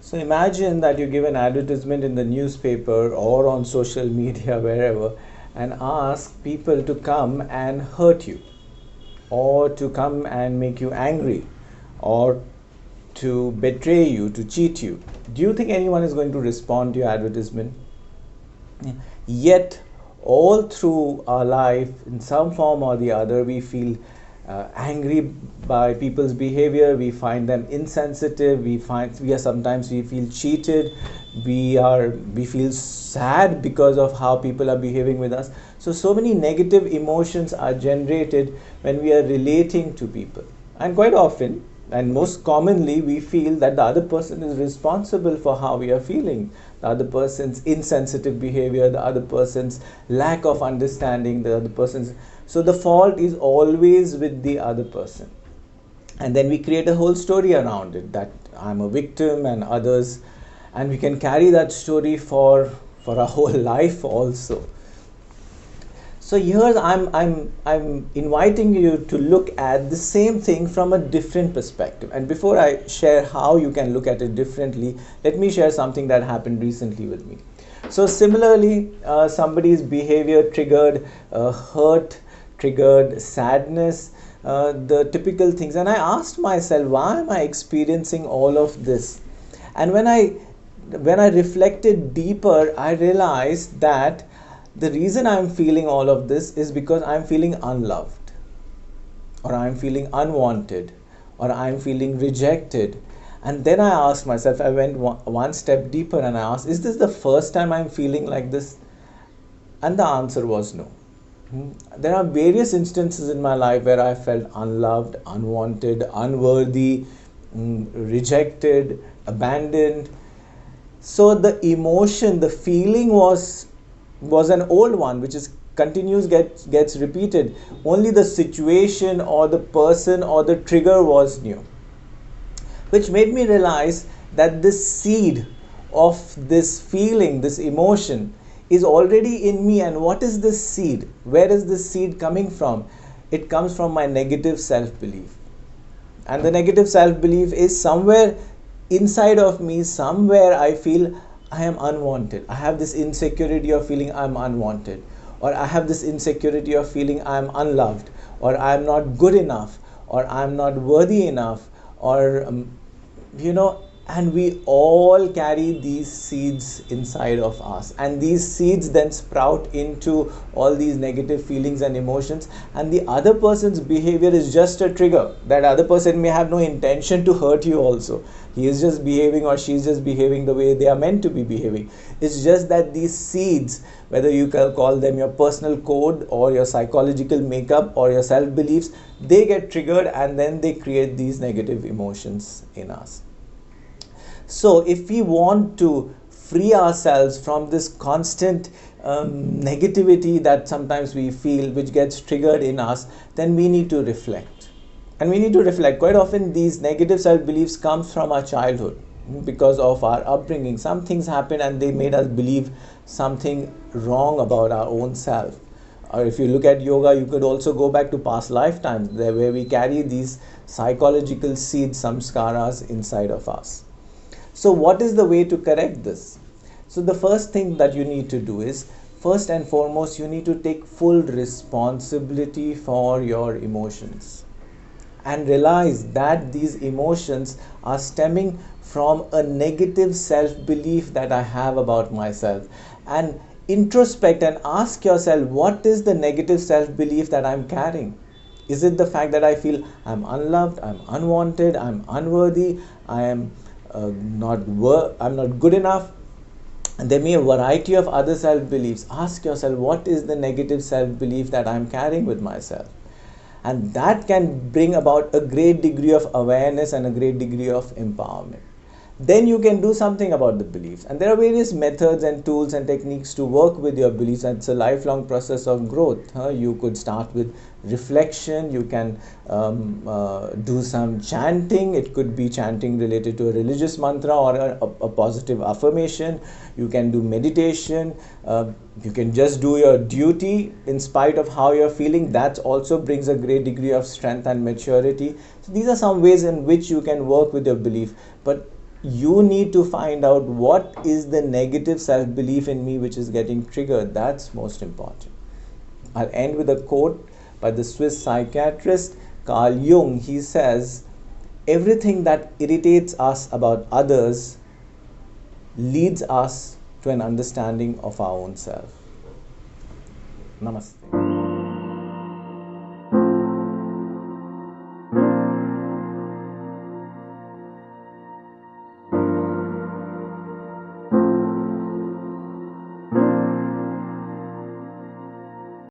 So imagine that you give an advertisement in the newspaper or on social media, wherever, and ask people to come and hurt you, or to come and make you angry, or to betray you, to cheat you. Do you think anyone is going to respond to your advertisement? Yet, all through our life, in some form or the other, we feel angry by people's behavior. We find them insensitive. We feel cheated. We feel sad because of how people are behaving with us. So many negative emotions are generated when we are relating to people, and quite often, and most commonly, we feel that the other person is responsible for how we are feeling, the other person's insensitive behavior, the other person's lack of understanding, the other person's. So the fault is always with the other person. And then we create a whole story around it, that I'm a victim and others, and we can carry that story for our whole life also. So here I'm inviting you to look at the same thing from a different perspective. And before I share how you can look at it differently, let me share something that happened recently with me. So similarly, somebody's behavior triggered hurt, triggered sadness, the typical things. And I asked myself, why am I experiencing all of this? And when I reflected deeper, I realized that the reason I'm feeling all of this is because I'm feeling unloved, or I'm feeling unwanted, or I'm feeling rejected. And then I asked myself, I went one step deeper and I asked, is this the first time I'm feeling like this? And the answer was no. There are various instances in my life where I felt unloved, unwanted, unworthy, rejected, abandoned. So the emotion, the feeling was an old one, which is continues, gets repeated. Only the situation or the person or the trigger was new, which made me realize that this seed of this feeling, this emotion, is already in me. And what is this seed? Where is this seed coming from? It comes from my negative self-belief. And the negative self-belief is somewhere inside of me. Somewhere I feel I am unwanted. I have this insecurity of feeling I'm unwanted, or I have this insecurity of feeling I'm unloved, or I'm not good enough, or I'm not worthy enough, or and we all carry these seeds inside of us, and these seeds then sprout into all these negative feelings and emotions. And the other person's behavior is just a trigger. That other person may have no intention to hurt you also. He is just behaving, or she's just behaving the way they are meant to be behaving. It's just that these seeds, whether you can call them your personal code or your psychological makeup or your self-beliefs, they get triggered and then they create these negative emotions in us. So if we want to free ourselves from this constant negativity that sometimes we feel, which gets triggered in us, then we need to reflect. And we need to reflect. Quite often these negative self-beliefs come from our childhood, because of our upbringing. Some things happen and they made us believe something wrong about our own self. Or if you look at yoga, you could also go back to past lifetimes where we carry these psychological seeds, samskaras, inside of us. So what is the way to correct this? So the first thing that you need to do is, first and foremost, you need to take full responsibility for your emotions, and realize that these emotions are stemming from a negative self-belief that I have about myself. And introspect and ask yourself, what is the negative self-belief that I'm carrying? Is it the fact that I feel I'm unloved, I'm unwanted, I'm unworthy, I'm not good enough? And there may be a variety of other self-beliefs. Ask yourself, what is the negative self-belief that I'm carrying with myself? And that can bring about a great degree of awareness and a great degree of empowerment. Then you can do something about the beliefs. And there are various methods and tools and techniques to work with your beliefs. And it's a lifelong process of growth. You could start with reflection. You can do some chanting. It could be chanting related to a religious mantra or a positive affirmation. You can do meditation. You can just do your duty in spite of how you're feeling. That also brings a great degree of strength and maturity. So these are some ways in which you can work with your belief. But you need to find out what is the negative self belief in me which is getting triggered. That's most important. I'll end with a quote by the Swiss psychiatrist Carl Jung. He says, everything that irritates us about others leads us to an understanding of our own self. Namaste.